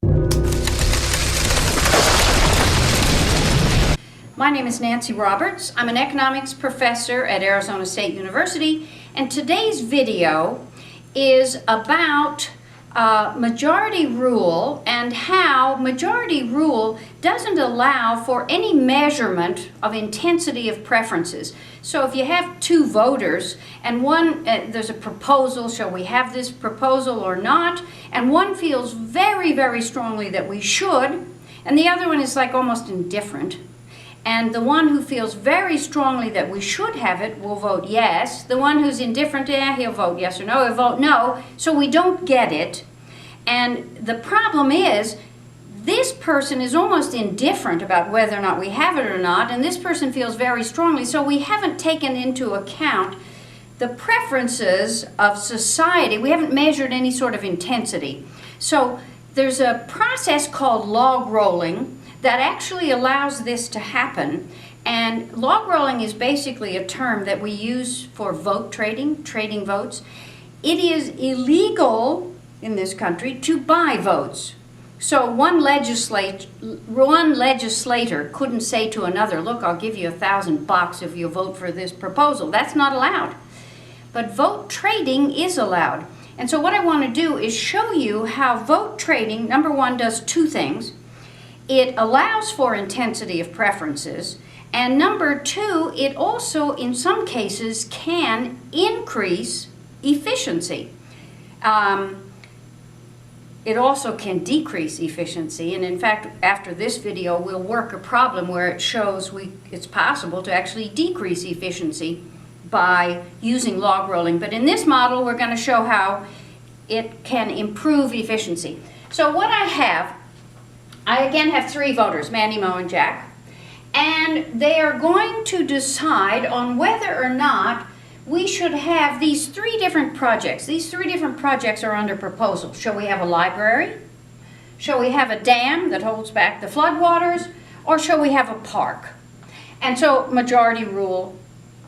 My name is Nancy Roberts. I'm an economics professor at Arizona State University, and today's video is about majority rule and how majority rule doesn't allow for any measurement of intensity of preferences. So if you have two voters and one, there's a proposal, shall we have this proposal or not, and one feels very, very strongly that we should, and the other one is like almost indifferent. And the one who feels very strongly that we should have it will vote yes. The one who's indifferent, he'll vote yes or no, he'll vote no. So we don't get it. And the problem is, this person is almost indifferent about whether or not we have it or not, and this person feels very strongly. So we haven't taken into account the preferences of society. We haven't measured any sort of intensity. So there's a process called log rolling that actually allows this to happen. And log rolling is basically a term that we use for vote trading votes. It is illegal in this country to buy votes. So one legislator couldn't say to another, look, I'll give you $1,000 if you vote for this proposal. That's not allowed. But vote trading is allowed. And so what I want to do is show you how vote trading, number one, does two things. It allows for intensity of preferences, and number two, it also in some cases can increase efficiency. It also can decrease efficiency, and in fact after this video we'll work a problem where it shows it's possible to actually decrease efficiency by using log rolling. But in this model we're going to show how it can improve efficiency. So what I again have three voters, Manny, Mo, and Jack, and they are going to decide on whether or not we should have these three different projects. These three different projects are under proposal. Shall we have a library? Shall we have a dam that holds back the floodwaters? Or shall we have a park? And so majority rule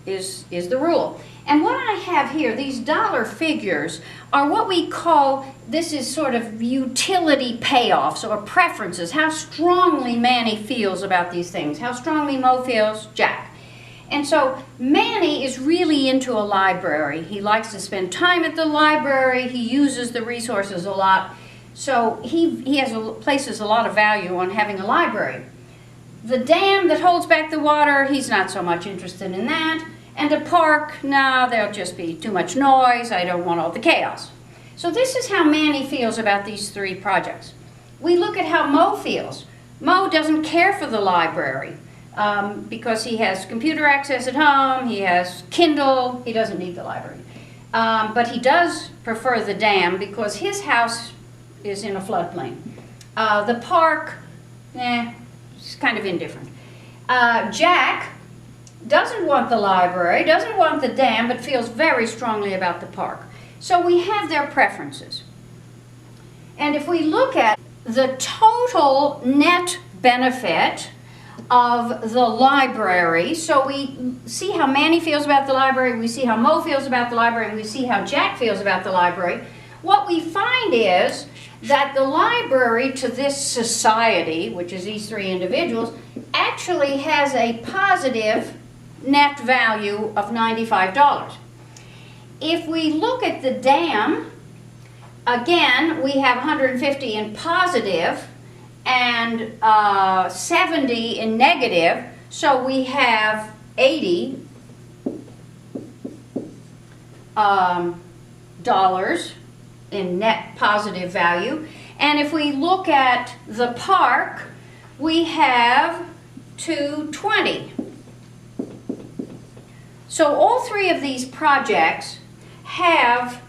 is the rule. And what I have here, these dollar figures, are what we call, this is sort of utility payoffs or preferences, how strongly Manny feels about these things, how strongly Mo feels, Jack. And so Manny is really into a library. He likes to spend time at the library. He uses the resources a lot. So he places a lot of value on having a library. The dam that holds back the water, he's not so much interested in that. And a park, no, there'll just be too much noise. I don't want all the chaos. So this is how Manny feels about these three projects. We look at how Mo feels. Mo doesn't care for the library because he has computer access at home, he has Kindle, he doesn't need the library. But he does prefer the dam because his house is in a floodplain. The park, it's kind of indifferent. Jack doesn't want the library, doesn't want the dam, but feels very strongly about the park. So we have their preferences. And if we look at the total net benefit of the library, so we see how Manny feels about the library, we see how Mo feels about the library, and we see how Jack feels about the library, what we find is that the library to this society, which is these three individuals, actually has a positive net value of $95. If we look at the dam, again, we have 150 in positive and 70 in negative, so we have $80 in net positive value. And if we look at the park, we have $220. So all three of these projects have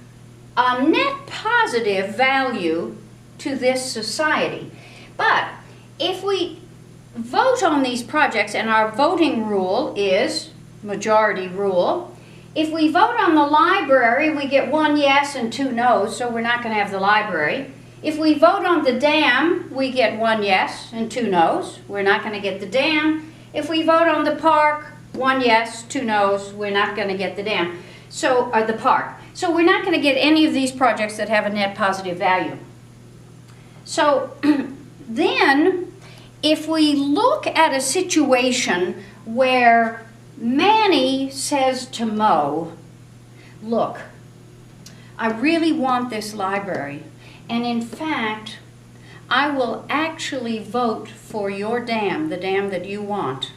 a net positive value to this society. But if we vote on these projects, and our voting rule is majority rule, if we vote on the library, we get 1 yes and 2 no's, so we're not going to have the library. If we vote on the dam, we get 1 yes and 2 no's. We're not going to get the dam. If we vote on the park, 1 yes, 2 no's, we're not going to get the dam. So, the park. So we're not going to get any of these projects that have a net positive value. So then, if we look at a situation where Manny says to Mo, look, I really want this library, and in fact, I will actually vote for your dam, the dam that you want,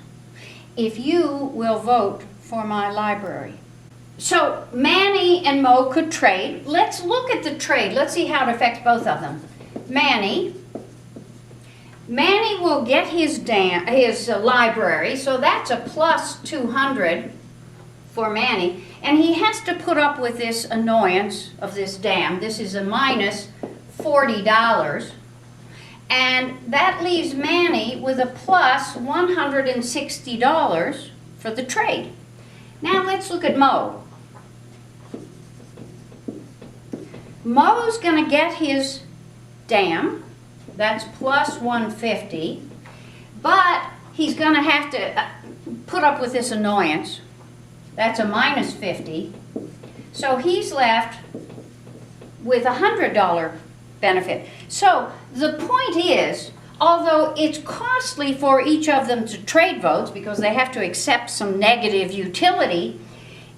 if you will vote for my library. So Manny and Mo could trade. Let's look at the trade. Let's see how it affects both of them. Manny will get his library, so that's a plus 200 for Manny, and he has to put up with this annoyance of this dam. This is a minus $40, and that leaves Manny with a plus $160 for the trade. Now let's look at Mo. Mo's going to get his dam, that's plus 150, but he's going to have to put up with this annoyance. That's a minus 50. So he's left with a $100 benefit. So the point is, although it's costly for each of them to trade votes because they have to accept some negative utility,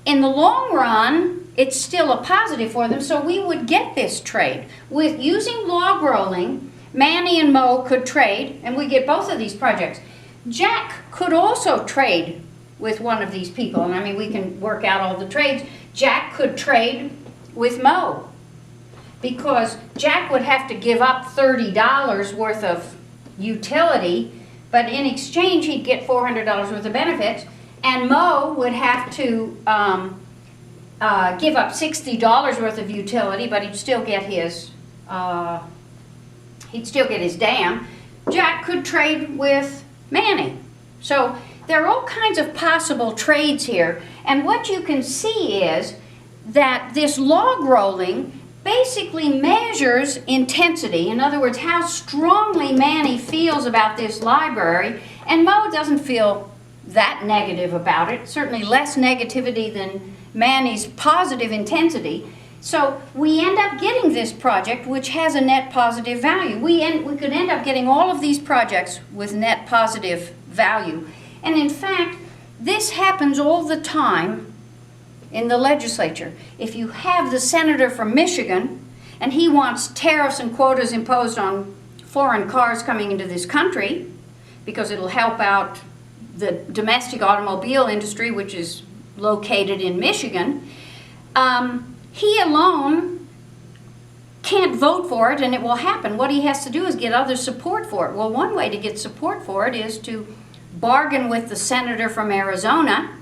in the long run, it's still a positive for them, so we would get this trade. With using log rolling, Manny and Mo could trade, and we get both of these projects. Jack could also trade with one of these people, and I mean, we can work out all the trades. Jack could trade with Mo, because Jack would have to give up $30 worth of utility, but in exchange he'd get $400 worth of benefits, and Mo would have to give up $60 worth of utility, but he'd still get his dam. Jack could trade with Manny. So there are all kinds of possible trades here, and what you can see is that this log rolling basically measures intensity. In other words, how strongly Manny feels about this library, and Mo doesn't feel that negative about it, certainly less negativity than Manny's positive intensity. So we end up getting this project which has a net positive value. We could end up getting all of these projects with net positive value. And in fact, this happens all the time in the legislature. If you have the senator from Michigan and he wants tariffs and quotas imposed on foreign cars coming into this country because it'll help out the domestic automobile industry, which is located in Michigan, he alone can't vote for it and it will happen. What he has to do is get other support for it. Well, one way to get support for it is to bargain with the senator from Arizona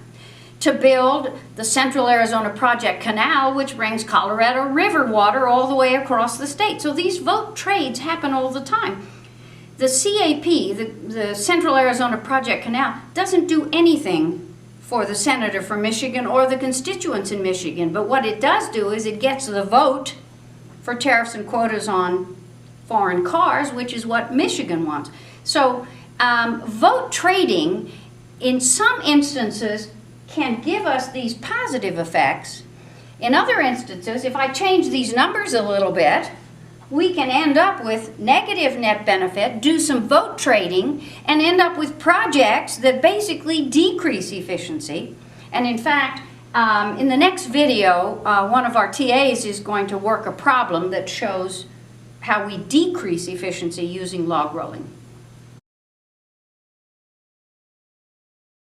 to build the Central Arizona Project Canal, which brings Colorado River water all the way across the state. So these vote trades happen all the time. The CAP, the Central Arizona Project Canal, doesn't do anything for the senator from Michigan or the constituents in Michigan, but what it does do is it gets the vote for tariffs and quotas on foreign cars, which is what Michigan wants. So vote trading, in some instances, can give us these positive effects. In other instances, if I change these numbers a little bit, we can end up with negative net benefit, do some vote trading, and end up with projects that basically decrease efficiency. And in fact, in the next video, one of our TAs is going to work a problem that shows how we decrease efficiency using log rolling.